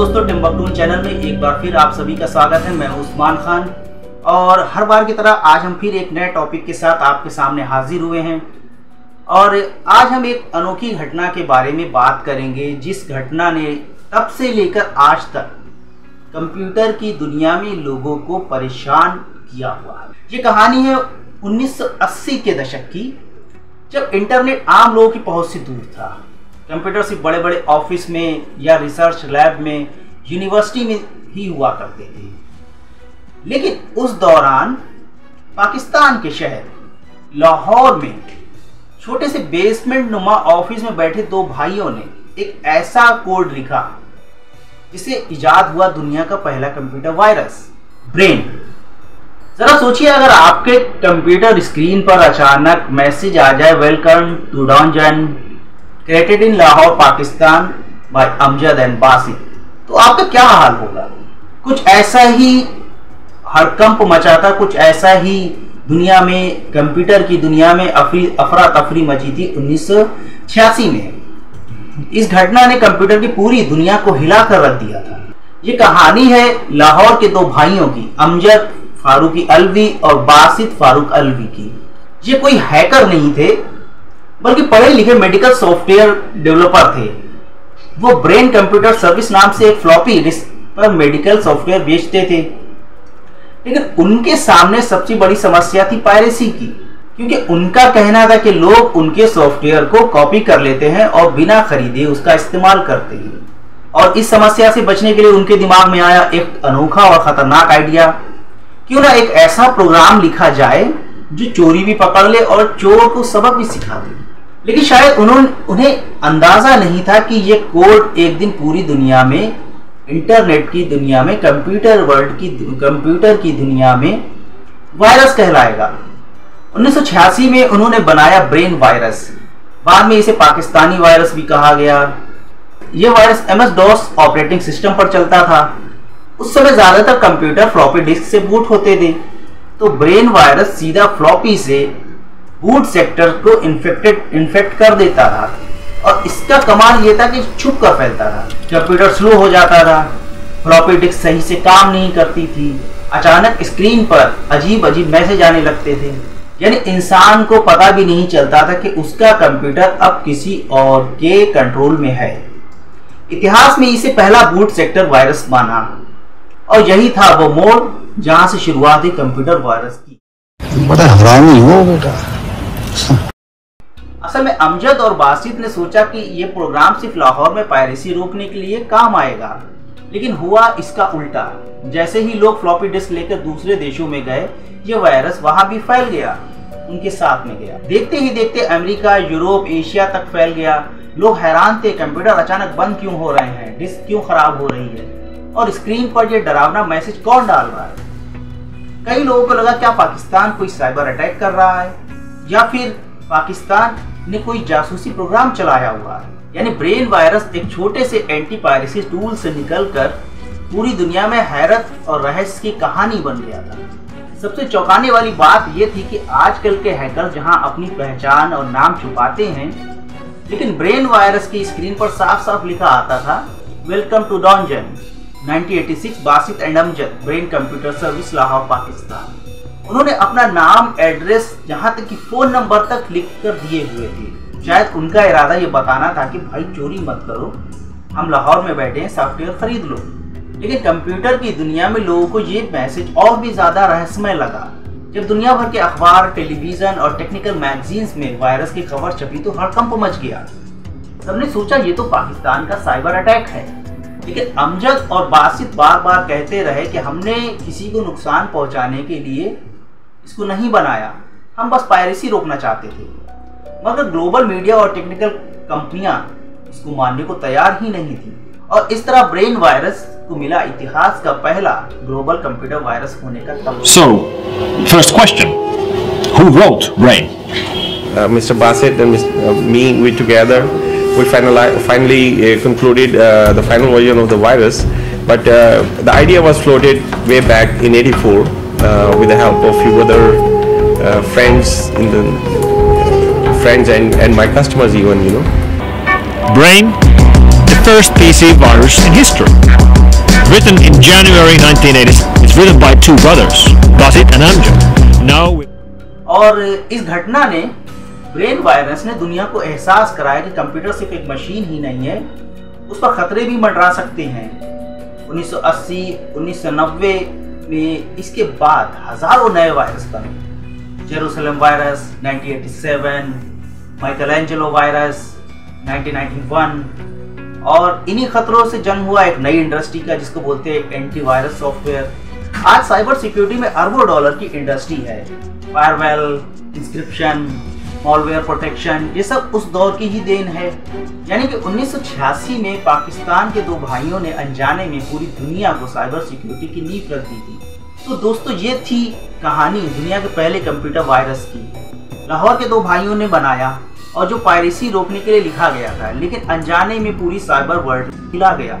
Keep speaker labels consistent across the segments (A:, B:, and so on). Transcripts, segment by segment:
A: दोस्तों, टिम्बकटून चैनल में एक बार फिर आप सभी का स्वागत है। मैं उस्मान खान और हर बार की तरह आज हम फिर एक नए टॉपिक के साथ आपके सामने हाजिर हुए हैं। और आज हम एक अनोखी घटना के बारे में बात करेंगे, जिस घटना ने तब से लेकर आज तक कंप्यूटर की दुनिया में लोगों को परेशान किया हुआ है। ये कहानी है 1980 के दशक की, जब इंटरनेट आम लोगों की पहुंच से दूर था। कंप्यूटर सिर्फ बड़े बड़े ऑफिस में या रिसर्च लैब में, यूनिवर्सिटी में ही हुआ करते थे। लेकिन उस दौरान पाकिस्तान के शहर लाहौर में छोटे से बेसमेंट नुमा ऑफिस में बैठे दो भाइयों ने एक ऐसा कोड लिखा जिसे इजाद हुआ दुनिया का पहला कंप्यूटर वायरस, ब्रेन। जरा सोचिए, अगर आपके कंप्यूटर स्क्रीन पर अचानक मैसेज आ जाए, welcome to dungeon created in Lahore Pakistan by Amjad and Basit, तो आपका क्या हाल होगा? कुछ ऐसा ही हड़कंप मचा था, कुछ ऐसा ही दुनिया में, कंप्यूटर की दुनिया में अफरा तफरी मची थी 1986 में। इस घटना ने कंप्यूटर की पूरी दुनिया को हिला कर रख दिया था। ये कहानी है लाहौर के दो भाइयों की, अमजद फारूकी अलवी और बासित फारूक अलवी की। ये कोई हैकर नहीं थे, बल्कि पढ़े लिखे मेडिकल सॉफ्टवेयर डेवलपर थे। वो ब्रेन कंप्यूटर सर्विस नाम से एक फ्लॉपी डिस्क पर मेडिकल सॉफ्टवेयर बेचते थे। लेकिन उनके सामने सबसे बड़ी समस्या थी पायरेसी की, क्योंकि उनका कहना था कि लोग उनके सॉफ्टवेयर को कॉपी कर लेते हैं और बिना खरीदे उसका इस्तेमाल करते हैं। और इस समस्या से बचने के लिए उनके दिमाग में आया एक अनोखा और खतरनाक आइडिया, क्यों ना एक ऐसा प्रोग्राम लिखा जाए जो चोरी भी पकड़ ले और चोर को सबक भी सिखा दे। लेकिन शायद उन्हें अंदाजा नहीं था कि यह कोड एक दिन पूरी दुनिया में, इंटरनेट की दुनिया में, कंप्यूटर की दुनिया में वायरस कहलाएगा। 1986 में उन्होंने बनाया ब्रेन वायरस। बाद में इसे पाकिस्तानी वायरस भी कहा गया। यह वायरस MS-DOS ऑपरेटिंग सिस्टम पर चलता था। उस समय ज्यादातर कंप्यूटर फ्लॉपी डिस्क से बूट होते थे, तो ब्रेन वायरस सीधा फ्लॉपी से बूट सेक्टर को इन्फेक्ट कर देता था। और इसका कमाल यह था कि छुप कर फैलता था। कंप्यूटर स्लो हो जाता था, फ्लॉपी डिस्क सही से काम नहीं करती थी, अचानक स्क्रीन पर अजीब अजीब मैसेज आने लगते थे। यानी इंसान को पता भी नहीं चलता था कि उसका कंप्यूटर अब किसी और के कंट्रोल में है। इतिहास में इसे पहला बूट सेक्टर वायरस माना, और यही था वो मोड़ जहां से शुरुआत हुई कंप्यूटर वायरस की।
B: बड़ा हरामी हो बेटा।
A: असल में अमजद और बासित ने सोचा कि ये प्रोग्राम सिर्फ लाहौर में पायरेसी रोकने के लिए काम आएगा, लेकिन हुआ इसका उल्टा। जैसे ही लोग फ्लॉपी डिस्क लेकर दूसरे देशों में गए, ये वायरस वहां भी फैल गया, उनके साथ में गया। देखते ही देखते अमेरिका, यूरोप, एशिया तक फैल गया। लोग हैरान थे, कंप्यूटर अचानक बंद क्यों हो रहे हैं, डिस्क क्यों खराब हो रही है, और स्क्रीन पर यह डरावना मैसेज कौन डाल रहा है। कई लोगों को लगा क्या पाकिस्तान कोई साइबर अटैक कर रहा है, या फिर पाकिस्तान ने कोई जासूसी प्रोग्राम चलाया हुआ है। यानी ब्रेन वायरस एक छोटे से एंटी पायरेसी टूल से निकलकर पूरी दुनिया में हैरत और रहस्य की कहानी बन गया था। सबसे चौंकाने वाली बात यह थी कि आजकल के हैकर जहां अपनी पहचान और नाम छुपाते हैं, लेकिन ब्रेन वायरस की स्क्रीन पर साफ साफ लिखा आता था, welcome to dungeon 1986 Basit and Amjad brain computer service Lahore Pakistan. उन्होंने अपना नाम, एड्रेस, यहां तक कि फोन नंबर तक लिख कर दिए हुए थे। शायद उनका इरादा ये बताना था कि भाई चोरी मत करो, हम लाहौर में बैठे हैं, सॉफ्टवेयर खरीद लो। लेकिन कंप्यूटर की दुनिया में लोगों को ये मैसेज और भी ज्यादा रहस्यमय लगा। जब दुनिया भर के अखबार, टेलीविजन और टेक्निकल मैगजीन्स में वायरस की खबर छपी तो हड़कंप मच गया। सबने सोचा ये तो पाकिस्तान का साइबर अटैक है। लेकिन अमजद और बासित बार बार कहते रहे कि हमने किसी को नुकसान पहुंचाने के लिए इसको नहीं बनाया, हम बस पायरेसी रोकना चाहते थे। मगर ग्लोबल मीडिया और टेक्निकल कंपनियां इसको मानने को तैयार ही नहीं थी, और इस तरह ब्रेन वायरस को मिला इतिहास का पहला ग्लोबल कंप्यूटर वायरस होने का तब।
C: So, first question, who wrote Brain?
D: Mr. Basit and me, we together, we finally concluded the final version of the virus. But the idea was floated way back in '84 with the help of few other friends and my customers even, you know.
C: Brain the first PC virus in history. Written in January 1980, it's written by two brothers, Basit and Amjad. Now
A: और इस घटना ने, brain virus ने दुनिया को एहसास कराया कि कंप्यूटर सिर्फ एक मशीन ही नहीं है, उस पर खतरे भी मंडरा सकते हैं। 1980, 1990 में इसके बाद हजारों नए वायरस बने। जेरूसलम वायरस 1987, माइकलएंजेलो वायरस 1991, और इन्हीं खतरों से जन्म हुआ एक नई इंडस्ट्री का, जिसको बोलते हैं एंटीवायरस सॉफ्टवेयर। आज साइबर सिक्योरिटी में अरबों डॉलर की इंडस्ट्री है। फायरवॉल, इंस्क्रिप्शन, मॉलवेयर प्रोटेक्शन, ये सब उस दौर की ही देन है। यानी कि 1986 में पाकिस्तान के दो भाइयों ने अनजाने में पूरी दुनिया को साइबर सिक्योरिटी की नींव रख दी थी। तो दोस्तों, ये थी कहानी दुनिया के पहले कंप्यूटर वायरस की। लाहौर के दो भाइयों ने बनाया, और जो पायरेसी रोकने के लिए लिखा गया था, लेकिन अनजाने में पूरी साइबर वर्ल्ड हिला गया।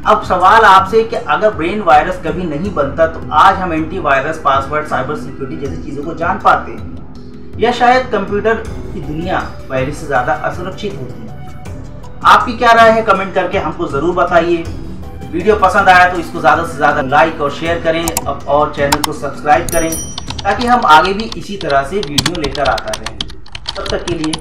A: अब सवाल आपसे कि अगर ब्रेन वायरस कभी नहीं बनता तो आज हम एंटीवायरस, पासवर्ड, साइबर सिक्योरिटी जैसी चीजों को जान पाते, या शायद कंप्यूटर की दुनिया पहले से ज्यादा असुरक्षित होती है। आपकी क्या राय है, कमेंट करके हमको जरूर बताइए। वीडियो पसंद आया तो इसको ज्यादा से ज्यादा लाइक और शेयर करें, और चैनल को सब्सक्राइब करें, ताकि हम आगे भी इसी तरह से वीडियो लेकर आता रहें। तब तक के लिए